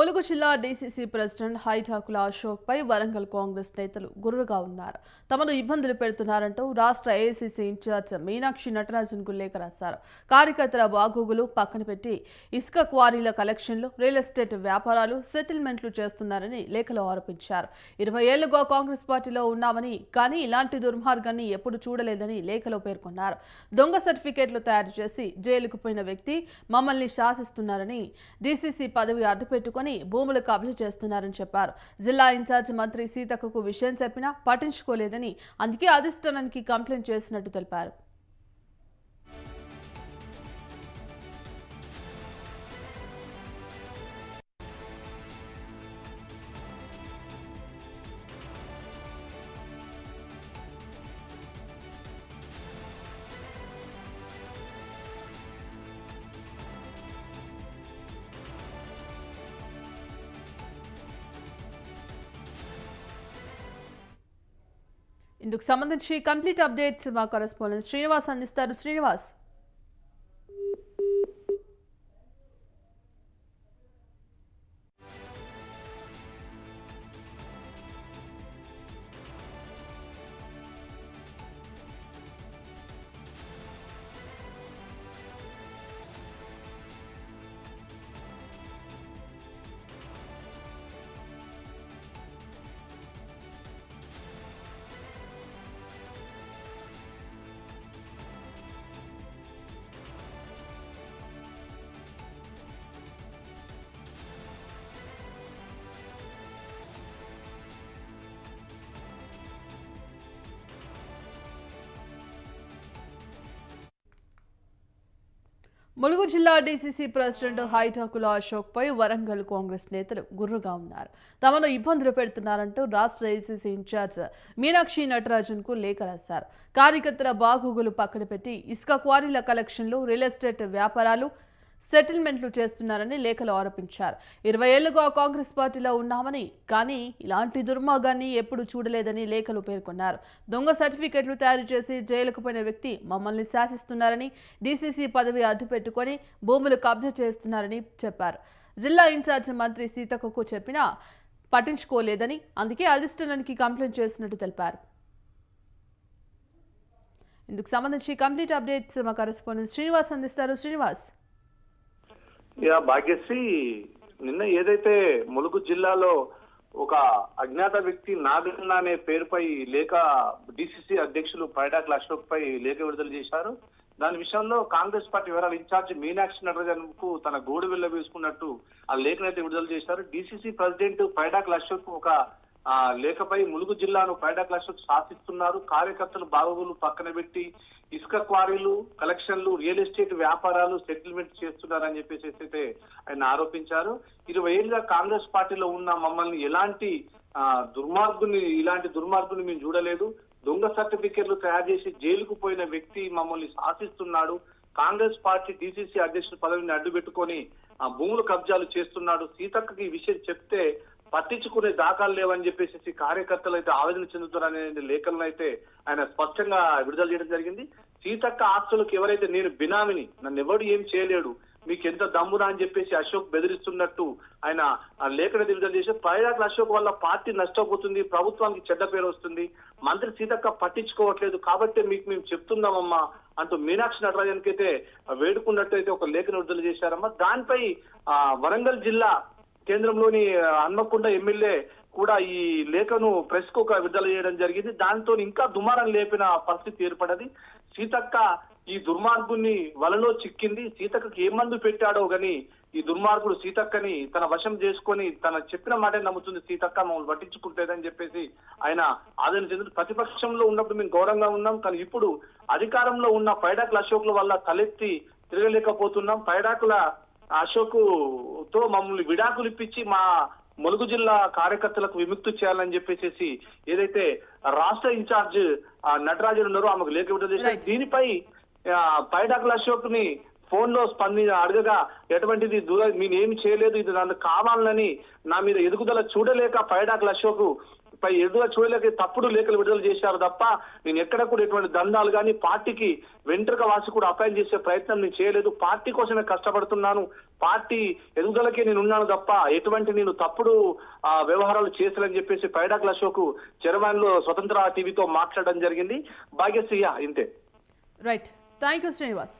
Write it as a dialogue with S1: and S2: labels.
S1: ములుగు జిల్లా DCC president హైఠాకుల Ashok పై వరంగల్ కాంగ్రెస్ నేతలు గుర్రుగా ఉన్నారు. తమను ఇబ్బందులు పెడుతున్నారంటూ రాష్ట్ర ఏఐసీసీ ఇన్ఛార్జ్ మీనాక్షి నటరాజన్కు లేఖ రాశారు. కార్యకర్తల బాగోగులు పక్కన పెట్టి ఇసుక క్వారీల కలెక్షన్లు, రియల్ ఎస్టేట్ వ్యాపారాలు, సెటిల్మెంట్లు చేస్తున్నారని లేఖలో ఆరోపించారు. 20 ఏళ్లుగా కాంగ్రెస్ పార్టీలో ఉన్నామని, కానీ ఇలాంటి దుర్మార్గాన్ని ఎప్పుడు చూడలేదని లేఖలో పేర్కొన్నారు. దొంగ సర్టిఫికేట్లు తయారు చేసి జైలుకు పోయిన వ్యక్తి మమ్మల్ని శాసిస్తున్నారని, డీసీసీ పదవి అడ్డుపెట్టుకుని భూములు కబ్జా చేస్తున్నారని చెప్పారు. జిల్లా ఇన్ఛార్జ్ మంత్రి సీతక్కకు విషయం చెప్పినా పట్టించుకోలేదని, అందుకే అధిష్టానానికి కంప్లైంట్ చేసినట్టు తెలిపారు. ఇందుకు సంబంధించి కంప్లీట్ అప్డేట్స్ మా కరెస్పాండెంట్ శ్రీనివాస్ అందిస్తారు. శ్రీనివాస్, ములుగు జిల్లా డీసీసీ ప్రెసిడెంట్ హైఠాకుల అశోక్ పై వరంగల్ కాంగ్రెస్ నేతలు గుర్రుగా ఉన్నారు. తమను ఇబ్బందులు పెడుతున్నారంటూ రాష్ట్ర ఏఐసీసీ ఇన్ఛార్జ్ మీనాక్షి నటరాజన్కు లేఖ రాశారు. కార్యకర్తల బాగోగులు పక్కన పెట్టి ఇసుక క్వారీల కలెక్షన్లు, రియల్ ఎస్టేట్ వ్యాపారాలు, సెటిల్మెంట్లు చేస్తున్నారని లేఖలో ఆరోపించారు. 20 ఏళ్లుగా కాంగ్రెస్ పార్టీలో ఉన్నామని, కానీ ఇలాంటి దుర్మార్గాన్ని ఎప్పుడు చూడలేదని లేఖలు పేర్కొన్నారు. దొంగ సర్టిఫికెట్లు తయారు చేసి జైలుకు పోయిన వ్యక్తి మమ్మల్ని శాసిస్తున్నారని, డీసీసీ పదవి అడ్డుపెట్టుకుని భూములు కబ్జా చేస్తున్నారని చెప్పారు. జిల్లా ఇన్ఛార్జ్ మంత్రి సీతక్కకు చెప్పినా పట్టించుకోలేదని, అందుకే అధిష్టానానికి కంప్లైంట్ చేసినట్టు తెలిపారు. ఇందుకు సంబంధించి కంప్లీట్ అప్డేట్స్ మా కరెస్పాండెంట్ శ్రీనివాస్ అందిస్తారు. శ్రీనివాస్,
S2: భాగ్యశ్రీ, నిన్న ఏదైతే ములుగు జిల్లాలో ఒక అజ్ఞాత వ్యక్తి నాగన్న అనే పేరుపై లేఖ డిసిసి అధ్యక్షులు పైడాకుల అశోక్ పై లేఖ విడుదల చేశారు. దాని విషయంలో కాంగ్రెస్ పార్టీ వివరాల ఇన్ఛార్జ్ మీనాక్షి నటరాజన్ కు తన గోడు వెళ్ళవేసుకున్నట్టు ఆ లేఖనైతే విడుదల చేశారు. డిసిసి ప్రెసిడెంట్ పైడాకుల అశోక్ ఒక లేఖపై ములుగు జిల్లాను పైడాకుల అశోక్ శాసిస్తున్నారు, కార్యకర్తలు బాగోగులు పక్కన పెట్టి ఇసుక క్వారీలు, కలెక్షన్లు, రియల్ ఎస్టేట్ వ్యాపారాలు, సెటిల్మెంట్ చేస్తున్నారని చెప్పేసి అయితే ఆయన ఆరోపించారు. 20 ఏళ్ళుగా కాంగ్రెస్ పార్టీలో ఉన్న మమ్మల్ని ఇలాంటి దుర్మార్గుని మేము చూడలేదు. దొంగ సర్టిఫికెట్లు తయారు చేసి జైలుకు పోయిన వ్యక్తి మమ్మల్ని శాసిస్తున్నాడు. కాంగ్రెస్ పార్టీ డీసీసీ అధ్యక్షుల పదవిని అడ్డుపెట్టుకొని భూములు కబ్జాలు చేస్తున్నాడు. సీతక్కకి ఈ విషయం చెప్తే పట్టించుకునే దాఖలు లేవని చెప్పేసి కార్యకర్తలు అయితే ఆవేదన చెందుతారనే లేఖలను అయితే ఆయన స్పష్టంగా విడుదల చేయడం జరిగింది. సీతక్క ఆస్తులకు ఎవరైతే నేను బినామిని, నన్ను ఎవడు ఏం చేయలేడు, మీకు ఎంత దమ్మునా అని చెప్పేసి అశోక్ బెదిరిస్తున్నట్టు ఆయన ఆ లేఖను విడుదల చేసి పైడాకుల అశోక్ వల్ల పార్టీ నష్టపోతుంది, ప్రభుత్వానికి చెడ్డ పేరు వస్తుంది, మంత్రి సీతక్క పట్టించుకోవట్లేదు, కాబట్టి మీకు మేము చెప్తున్నామమ్మా అంటూ మీనాక్షి నటరాజన్ కి అయితే వేడుకున్నట్టు అయితే ఒక లేఖను విడుదల చేశారమ్మా. దానిపై వరంగల్ జిల్లా కేంద్రంలోని హన్మకొండ ఎమ్మెల్యే కూడా ఈ లేఖను ప్రెస్ కు విడుదల చేయడం జరిగింది. దాంతో ఇంకా దుమారం లేపిన పరిస్థితి ఏర్పడది. సీతక్క ఈ దుర్మార్గుని వలలో చిక్కింది. సీతక్కకి ఏ మందు పెట్టాడో గాని ఈ దుర్మార్గుడు సీతక్కని తన వశం చేసుకొని తన చెప్పిన మాటే నమ్ముతుంది. సీతక్క మమ్మల్ని పట్టించుకుంటేదని చెప్పేసి ఆయన ఆదరణ చెందుతూ, ప్రతిపక్షంలో ఉన్నప్పుడు మేము గౌరవంగా ఉన్నాం, కానీ ఇప్పుడు అధికారంలో ఉన్న పైడాకుల అశోకుల వల్ల తలెత్తి తిరగలేకపోతున్నాం. పైడాకుల అశోక్ తో మమ్మల్ని విడాకులు ఇప్పించి మా ములుగు జిల్లా కార్యకర్తలకు విముక్తి చేయాలని చెప్పేసి ఏదైతే రాష్ట్ర ఇన్ఛార్జ్ నటరాజన్ ఉన్నారో ఆమెకు లేఖ విడుదల చేశారు. దీనిపై పైడాకుల అశోక్ ని ఫోన్ లో అడగగా ఎటువంటిది నేనేమి చేయలేదు, ఇది నన్ను కావాలని నా మీద ఎదుగుదల చూడలేక పైడాకుల అశోక్ పై ఎదురు చూడలేక తప్పుడు లేఖలు విడుదల చేశారు తప్ప నేను ఎక్కడ కూడా ఎటువంటి దందాలు కానీ పార్టీకి వెంట్రుక వాసి కూడా అపాయం చేసే ప్రయత్నం నేను చేయలేదు. పార్టీ కోసమే కష్టపడుతున్నాను, పార్టీ ఎదుగుదలకే నేను ఉన్నాను తప్ప ఎటువంటి నేను తప్పుడు వ్యవహారాలు చేశానని చెప్పేసి పైడాకుల అశోక్ చరవాణిలో స్వతంత్ర టీవీతో మాట్లాడడం జరిగింది. భాగ్యశ్రీయ ఇంతే.
S1: Right, thank you Srinivas.